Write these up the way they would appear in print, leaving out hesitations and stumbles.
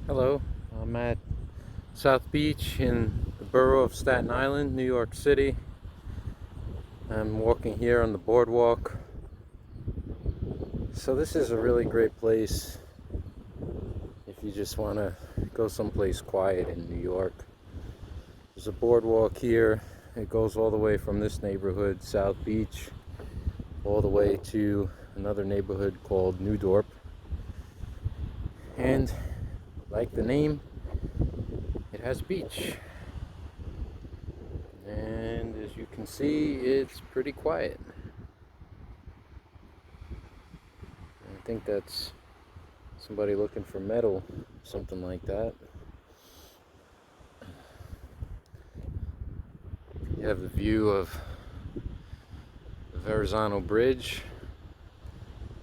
Hello, I'm at South Beach in the borough of Staten Island, New York City. I'm walking here on the boardwalk. So this is a really great place if you just want to go someplace quiet in New York. There's a boardwalk here. It goes all the way from this neighborhood, South Beach, all the way to another neighborhood called New Dorp. And like the name, it has a beach. And as you can see, it's pretty quiet. I think that's somebody looking for metal, something like that. You have the view of the Verrazano Bridge,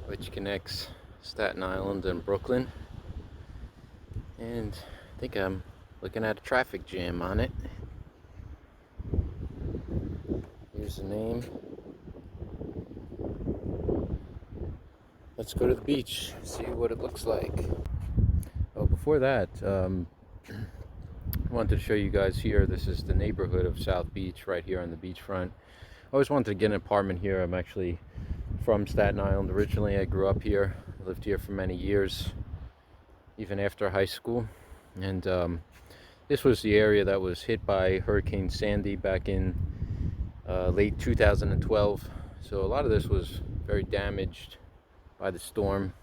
which connects Staten Island and Brooklyn. And I think I'm looking at a traffic jam on it. Here's the name. Let's go to the beach, see what it looks like. Oh, before that, I wanted to show you guys here. This is the neighborhood of South Beach, right here on the beachfront. I always wanted to get an apartment here. I'm actually from Staten Island originally. I grew up here. I lived here for many years, even after high school. And this was the area that was hit by Hurricane Sandy back in late 2012. So a lot of this was very damaged by the storm.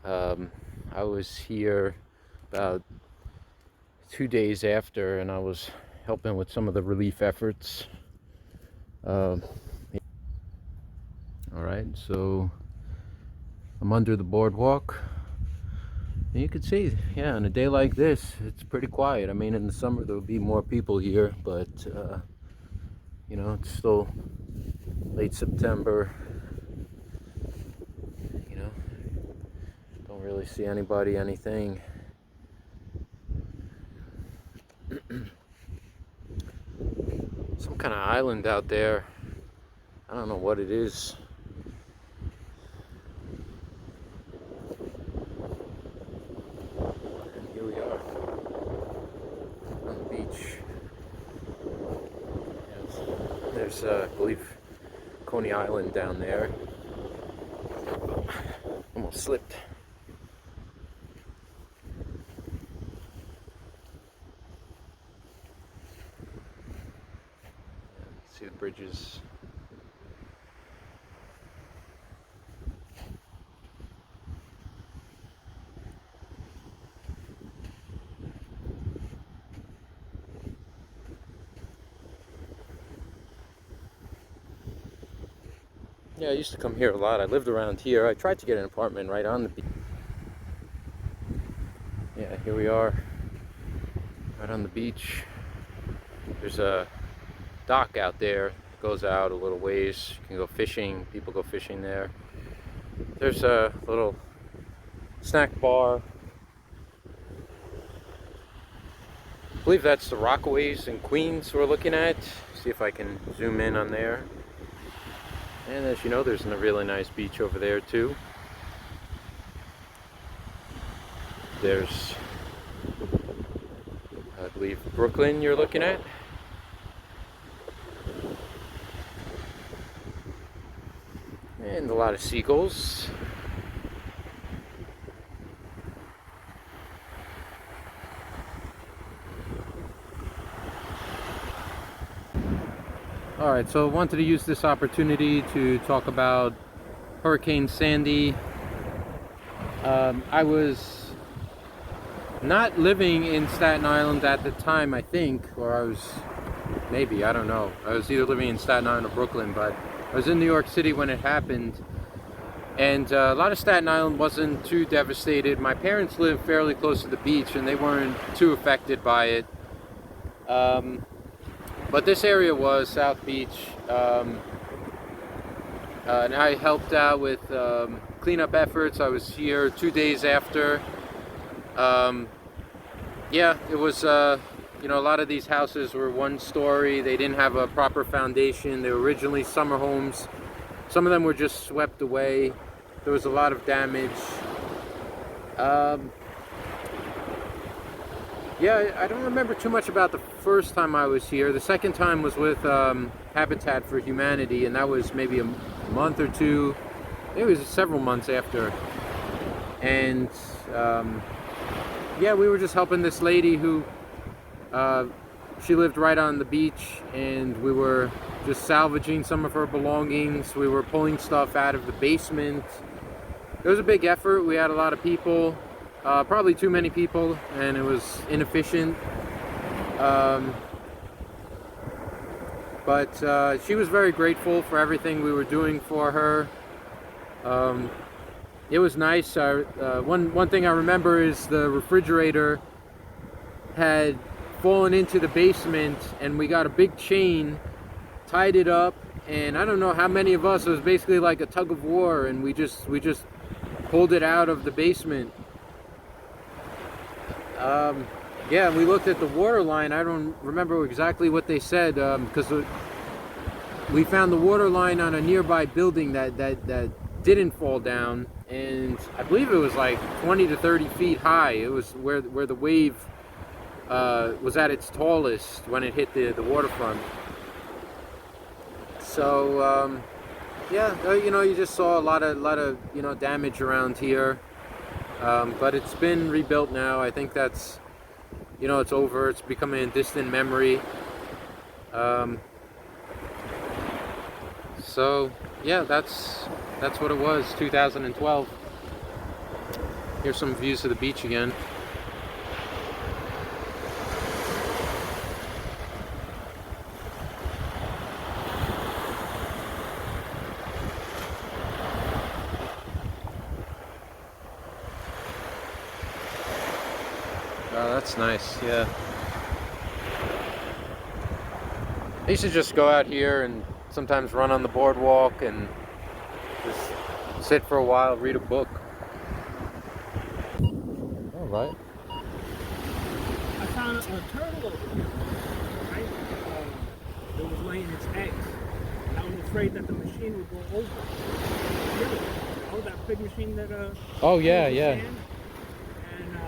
I was here about 2 days after, and I was helping with some of the relief efforts. All right, so I'm under the boardwalk, and you can see, yeah, on a day like this, it's pretty quiet. I mean, in the summer there would be more people here, but you know, it's still late September. You know, don't really see anybody, anything. Some kind of island out there. I don't know what it is. And here we are on the beach. Yes. There's, I believe, Coney Island down there. Almost slipped. See the bridges. Yeah, I used to come here a lot. I lived around here. I tried to get an apartment right on the beach. Yeah, here we are, right on the beach. There's a dock out there. It goes out a little ways. You can go fishing. People go fishing there. There's a little snack bar. I believe that's the Rockaways in Queens we're looking at. See if I can zoom in on there. And as you know, there's a really nice beach over there too. There's, I believe, Brooklyn you're looking at. And a lot of seagulls. Alright, so I wanted to use this opportunity to talk about Hurricane Sandy. I was not living in Staten Island at the time, I think, or I was, maybe, I don't know. I was either living in Staten Island or Brooklyn, but I was in New York City when it happened. And a lot of Staten Island wasn't too devastated. My parents lived fairly close to the beach, and they weren't too affected by it. But this area was South Beach, and I helped out with cleanup efforts. I was here 2 days after. Yeah, it was, you know, a lot of these houses were one story. They didn't have a proper foundation. They were originally summer homes. Some of them were just swept away. There was a lot of damage. Yeah, I don't remember too much about the first time I was here. The second time was with Habitat for Humanity, and that was maybe a month or two. It was several months after. And yeah, we were just helping this lady who she lived right on the beach, and we were just salvaging some of her belongings. We were pulling stuff out of the basement. It was a big effort. We had a lot of people, probably too many people, and it was inefficient. But she was very grateful for everything we were doing for her. It was nice. One thing I remember is the refrigerator had fallen into the basement, and we got a big chain, tied it up, and I don't know how many of us, it was basically like a tug of war, and we just pulled it out of the basement. Yeah, we looked at the water line. I don't remember exactly what they said, because we found the water line on a nearby building that didn't fall down, and I believe it was like 20 to 30 feet high. It was where the wave was at its tallest when it hit the waterfront. So yeah, you just saw a lot of damage around here, but it's been rebuilt now. I think that's it's over. It's becoming a distant memory. So yeah, that's what it was. 2012. Here's some views of the beach again. Oh, that's nice, yeah. I used to just go out here and sometimes run on the boardwalk and just sit for a while, read a book. All right. I found a turtle over here, right? It was laying its eggs. And I was afraid that the machine would go over. Oh, that big machine that Oh yeah, yeah. Sand. And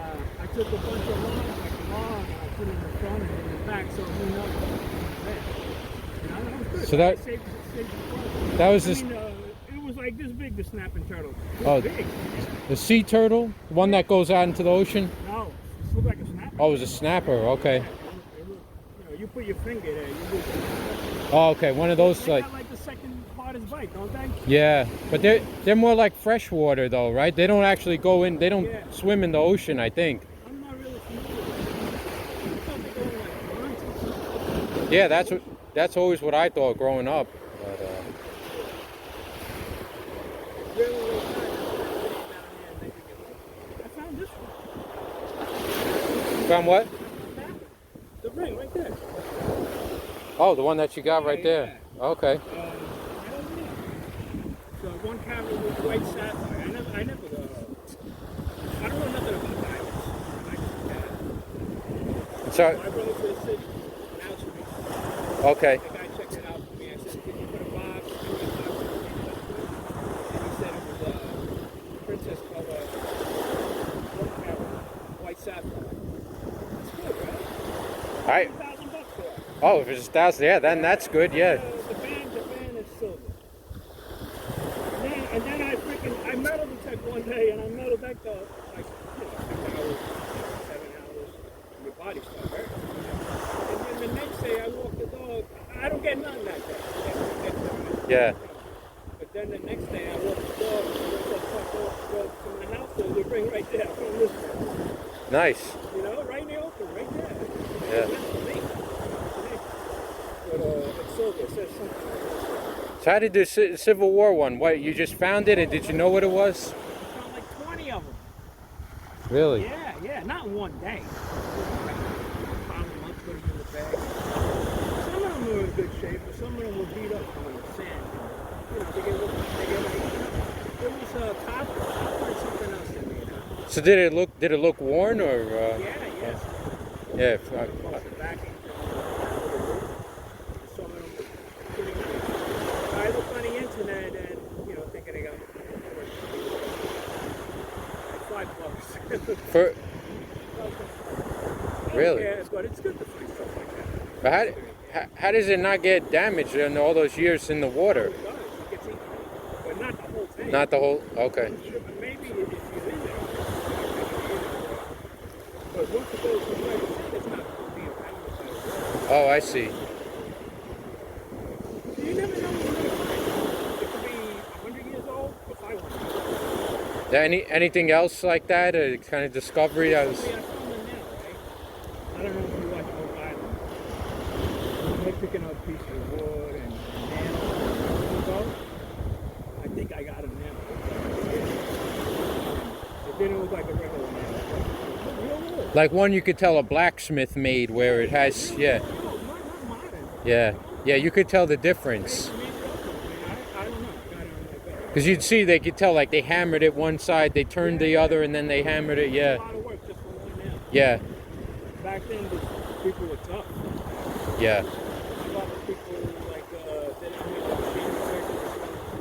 I took a bunch of logs, like a log, and I put it in the front and in the back, so who knows what was good. So that saved that was just it was like this big, the snapping turtle. Oh, Big. the sea turtle, the one that goes out into the ocean. No, it looked like a snapper. Oh, it was a snapper. Okay. Yeah, it looked, you put your finger there, you look. Oh, okay. One of those They like. got like the second hardest bite, don't they? Yeah, but they're more like freshwater though, right? They don't actually go in. They don't swim in the ocean, I think. I'm not really familiar with it. I thought they go in like ponds or something. Yeah, that's always what I thought growing up. But, Really, really tight. Down here and they could get. I found this one. found what? The ring right there. Oh, the one that you got right there. Okay. Right over there. So one camera with white sapphire. I never I don't know nothing about diamonds. I just, So I brought it to the city. Now it's for me. okay. The guy checked it out for me. I said, "Can you put a box?" And he said it was a princess color, one camera, white sapphire. It's good, right? All right. $1,000 for it. Oh, if it's 1,000, yeah, then that's good. Yeah. The band is silver. And then I metal detect one day, and I metal detect like 6 hours, 7 hours, and your body starts hurting. And then the next day I walk the dog. I don't get none that day. Yeah. But then the next day I walk the dog, and I go to my house, there's a ring right there from this one. Nice. Right in the open, right there. Yeah. That's for me. But it's silver. It says something. So how did the Civil War one? What, you just found it, and did you know what it was? I found like 20 of them. Really? Yeah, not in one day. Found them up, put them in the bag. Some of them were in good shape, but some of them were beat up from the sand. They get like, it was copper and something else in there. So did it look worn or? Yes. Yeah. Across the back. Some of them were pretty nice. I looked on the internet and, thinking they got $5. Really? Yeah, but it's good to find stuff like that. But how does it not get damaged in all those years in the water? It does. It gets eaten, but not the whole thing. Not the whole. Okay. Maybe if you're in there, but once it goes away, it's not being pounded by the water. Oh, I see. You never know what you're going to find. It could be 100 years old or 500 years old. Anything else like that? A kind of discovery? I found the nail, right? I don't know if you watch Oak Island. They're picking up pieces of wood and nails. I think I got a nail. It didn't look like a regular nail. Real wood. Like one you could tell a blacksmith made, where it has, yeah, Not modern. yeah, yeah. You could tell the difference. I don't know. Because you'd see, they could tell, like they hammered it one side, they turned the other, and then they hammered it. A Yeah, lot of work just for one nail. yeah, Back then, the people were tough. yeah. A lot of people like they didn't need the machine,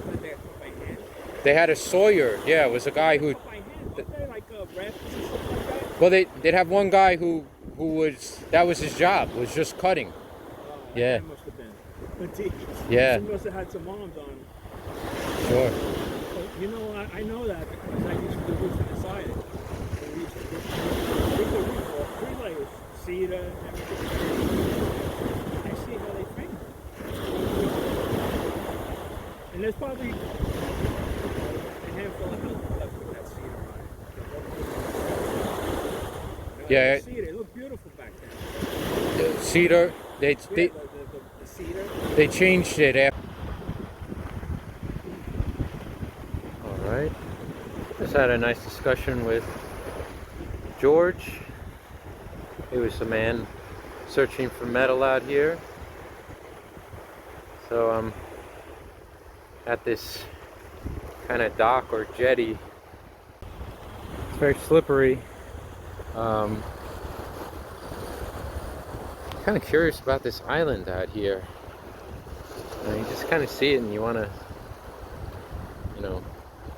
but they had by hand. They had a sawyer. Yeah, it was a guy who. By hand, weren't they like rafts and stuff like that? Well, they'd have one guy who was, that was his job, was just cutting. Yeah. That must have been. Petite. Yeah. He must have had some arms on him. Sure. But, you know, I know that because I used to do roof inside it. We used to do roof, 3 layers, cedar and everything. I see how they frame it. And there's probably a handful of houses left with that cedar on it. Yeah. Cedar, it looked beautiful back then. Cedar. The cedar. They changed it after. All right. Just had a nice discussion with George. He was the man searching for metal out here. So I'm at this kind of dock or jetty. It's very slippery. Kind of curious about this island out here. You just kind of see it and you want to, you know,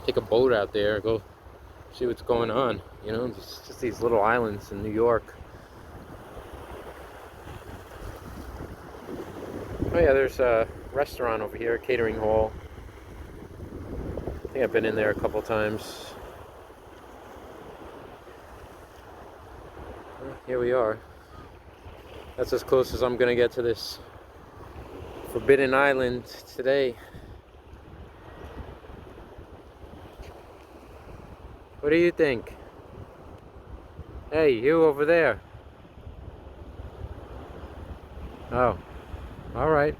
take a boat out there, go see what's going on. You know, just these little islands in New York. Oh yeah, there's a restaurant over here, a catering hall. I think I've been in there a couple times. Well, here we are. That's as close as I'm gonna get to this Forbidden Island today. What do you think? Hey, you over there. Oh, all right.